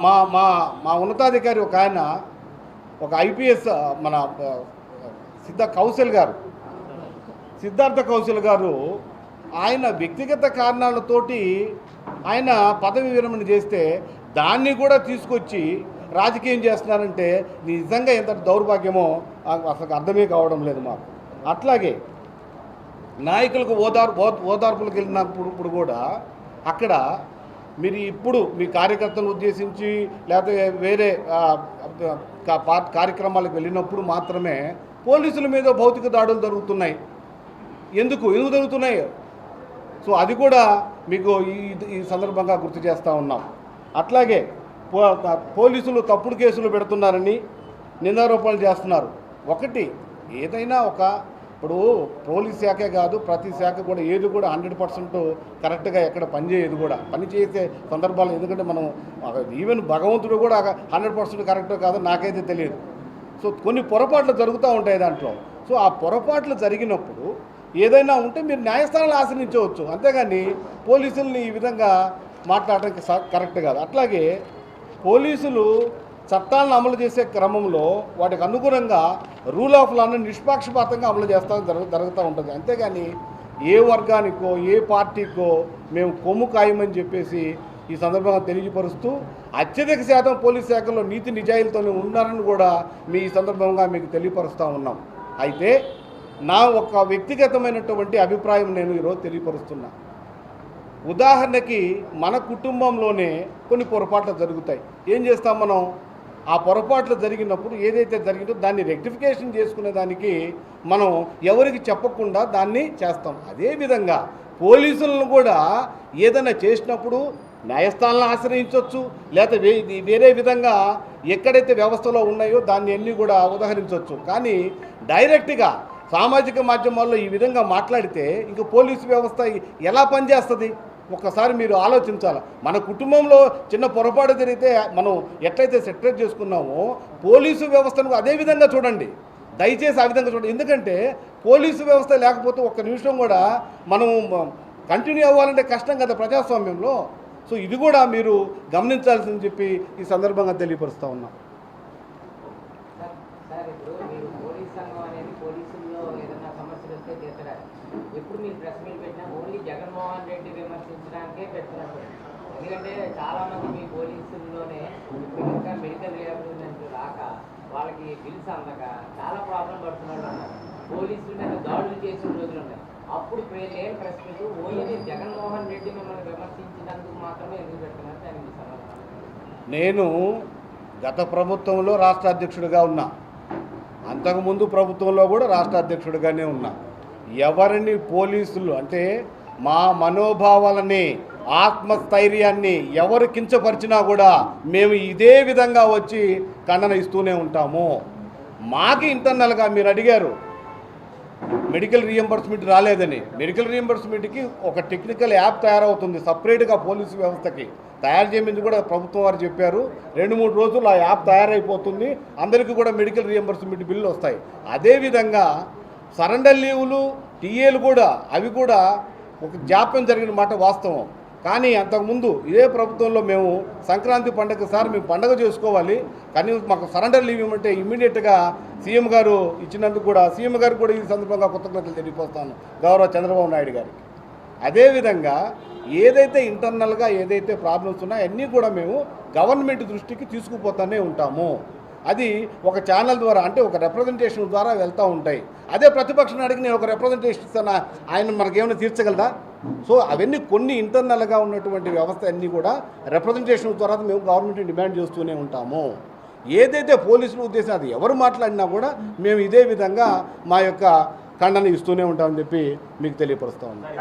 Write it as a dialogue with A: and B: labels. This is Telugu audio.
A: మా మా మా ఉన్నతాధికారి ఒక ఆయన ఒక ఐపీఎస్ మన సిద్ధార్థ కౌశల్ గారు ఆయన వ్యక్తిగత కారణాలతోటి ఆయన పదవి విరమణ చేస్తే దాన్ని కూడా తీసుకొచ్చి రాజకీయం చేస్తున్నారంటే నిజంగా ఎంత దౌర్భాగ్యమో అసలు అర్థమే కావడం లేదు మాకు. అట్లాగే నాయకులకు ఓదార్పులకు వెళ్ళినప్పుడు కూడా అక్కడ మీరు ఇప్పుడు మీ కార్యకర్తలను ఉద్దేశించి లేకపోతే వేరే కార్యక్రమాలకు వెళ్ళినప్పుడు మాత్రమే పోలీసుల మీద భౌతిక దాడులు జరుగుతున్నాయి. ఎందుకు జరుగుతున్నాయి? సో అది కూడా మీకు ఈ సందర్భంగా గుర్తు చేస్తూ ఉన్నాం. అట్లాగే పోలీసులు తప్పుడు కేసులు పెడుతున్నారని నిందారోపణలు చేస్తున్నారు. ఒకటి ఏదైనా ఇప్పుడు పోలీస్ శాఖే కాదు, ప్రతి శాఖ కూడా ఏది కూడా 100% కరెక్ట్గా ఎక్కడ పనిచేయదు కూడా పనిచేసే సందర్భాలు. ఎందుకంటే మనం ఈవెన్ భగవంతుడు కూడా 100% కరెక్ట్ కాదు నాకైతే తెలియదు. సో కొన్ని పొరపాట్లు జరుగుతూ ఉంటాయి దాంట్లో. సో ఆ పొరపాట్లు జరిగినప్పుడు ఏదైనా ఉంటే మీరు న్యాయస్థానాలు ఆశ్రయించవచ్చు, అంతేగాని పోలీసుల్ని ఈ విధంగా మాట్లాడడానికి కరెక్ట్ కాదు. అట్లాగే పోలీసులు చట్టాలను అమలు చేసే క్రమంలో వాటికి అనుగుణంగా రూల్ ఆఫ్ లాను నిష్పాక్షపాతంగా అమలు జరుగుతూ ఉంటుంది. అంతేగాని ఏ వర్గానికో ఏ పార్టీకో మేము కొమ్ము ఖాయమని చెప్పేసి ఈ సందర్భంగా తెలియపరుస్తూ అత్యధిక శాతం పోలీస్ శాఖలో నీతి నిజాయితీతోనే ఉన్నారని కూడా మీ సందర్భంగా మీకు తెలియపరుస్తూ ఉన్నాం. అయితే నా ఒక వ్యక్తిగతమైనటువంటి అభిప్రాయం నేను ఈరోజు తెలియపరుస్తున్నా. ఉదాహరణకి మన కుటుంబంలోనే కొన్ని పొరపాట్లు జరుగుతాయి. ఏం చేస్తాం మనం? ఆ పొరపాట్లు జరిగినప్పుడు ఏదైతే జరిగిందో దాన్ని రెక్టిఫికేషన్ చేసుకునే దానికి మనం ఎవరికి చెప్పకుండా దాన్ని చేస్తాం. అదేవిధంగా పోలీసులను కూడా ఏదైనా చేసినప్పుడు న్యాయస్థానాలను ఆశ్రయించవచ్చు, లేకపోతే వేరే విధంగా ఎక్కడైతే వ్యవస్థలో ఉన్నాయో దాన్ని అన్నీ కూడా ఉదాహరించవచ్చు. కానీ డైరెక్ట్గా సామాజిక మాధ్యమాల్లో ఈ విధంగా మాట్లాడితే ఇంక పోలీసు వ్యవస్థ ఎలా పనిచేస్తుంది? ఒక్కసారి మీరు ఆలోచించాలి. మన కుటుంబంలో చిన్న పొరపాటు జరిగితే మనం ఎట్లయితే సెటరేట్ చేసుకున్నామో పోలీసు వ్యవస్థను అదే విధంగా చూడండి. దయచేసి ఆ విధంగా చూడండి. ఎందుకంటే పోలీసు వ్యవస్థ లేకపోతే ఒక్క నిమిషం కూడా మనం కంటిన్యూ అవ్వాలంటే కష్టం కదా ప్రజాస్వామ్యంలో. సో ఇది కూడా మీరు గమనించాల్సిందని చెప్పి ఈ సందర్భంగా తెలియపరుస్తూ ఉన్నాం.
B: ఎప్పుడు మీరు ప్రెస్ మీట్ పెట్టినా ఓన్లీ జగన్మోహన్ రెడ్డి విమర్శించడానికే పెడుతున్నారు. ఎందుకంటే చాలామంది మీ పోలీసుల్లోనే ఇంకా మెడికల్ రిహాబిలిటేషన్ రాక వాళ్ళకి బిల్స్ అందక చాలా ప్రాబ్లం పడుతున్నారు అన్నారు. పోలీసుల మీద దాడులు చేసిన రోజులు ఉన్నాయి. అప్పుడు నేను press meet only Jaganmohan Reddy మిమ్మల్ని విమర్శించినందుకు మాత్రమే ఎందుకు పెడుతున్నారు దానికి సమాధానం?
A: నేను గత ప్రభుత్వంలో రాష్ట్ర అధ్యక్షుడిగా ఉన్నా, అంతకుముందు ప్రభుత్వంలో కూడా రాష్ట్ర అధ్యక్షుడిగానే ఉన్నా. ఎవరిని పోలీసులు అంటే మా మనోభావాలని ఆత్మస్థైర్యాన్ని ఎవరు కించపరిచినా కూడా మేము ఇదే విధంగా వచ్చి ఖండన ఇస్తూనే ఉంటాము. మాకు ఇంటర్నల్గా మీరు అడిగారు మెడికల్ రీఎంబర్స్మెంట్ రాలేదని. మెడికల్ రీఎంబర్స్మెంట్కి ఒక టెక్నికల్ యాప్ తయారవుతుంది సపరేట్గా పోలీసు వ్యవస్థకి. తయారు చేయమని కూడా ప్రభుత్వం వారు చెప్పారు. 2-3 రోజులు ఆ యాప్ తయారైపోతుంది. అందరికీ కూడా మెడికల్ రీఎంబర్స్మెంట్ బిల్లు వస్తాయి. అదేవిధంగా సరెండర్ లీవులు టీఏలు కూడా అవి కూడా ఒక జాప్యం జరిగిన మాట వాస్తవం. కానీ అంతకుముందు ఇదే ప్రభుత్వంలో మేము సంక్రాంతి పండుగ సార్ మేము పండుగ చేసుకోవాలి కానీ మాకు సరెండర్ లీవ్ ఇవ్వమంటే ఇమ్మీడియట్గా సీఎం గారు ఇచ్చినందుకు కూడా సీఎం గారు కూడా ఈ సందర్భంగా కృతజ్ఞతలు తెలియపోస్తాను గౌరవ చంద్రబాబు నాయుడు గారికి. అదేవిధంగా ఏదైతే ఇంటర్నల్గా ఏదైతే ప్రాబ్లమ్స్ ఉన్నాయో అన్నీ కూడా మేము గవర్నమెంట్ దృష్టికి తీసుకుపోతూనే ఉంటాము. అది ఒక ఛానల్ ద్వారా అంటే ఒక రిప్రజెంటేషన్ ద్వారా వెళ్తూ ఉంటాయి. అదే ప్రతిపక్షం అడిగి నేను ఒక రిప్రజెంటేషన్ ఇస్తాను, ఆయన మనకేమైనా తీర్చగలదా? సో అవన్నీ కొన్ని ఇంటర్నల్గా ఉన్నటువంటి వ్యవస్థ అన్నీ కూడా రిప్రజెంటేషన్ ద్వారా మేము గవర్నమెంట్ని డిమాండ్ చేస్తూనే ఉంటాము. ఏదైతే పోలీసులు ఉద్దేశం అది ఎవరు మాట్లాడినా కూడా మేము ఇదే విధంగా మా యొక్క ఖండన ఇస్తూనే ఉంటామని చెప్పి మీకు తెలియపరుస్తూ ఉన్నాం.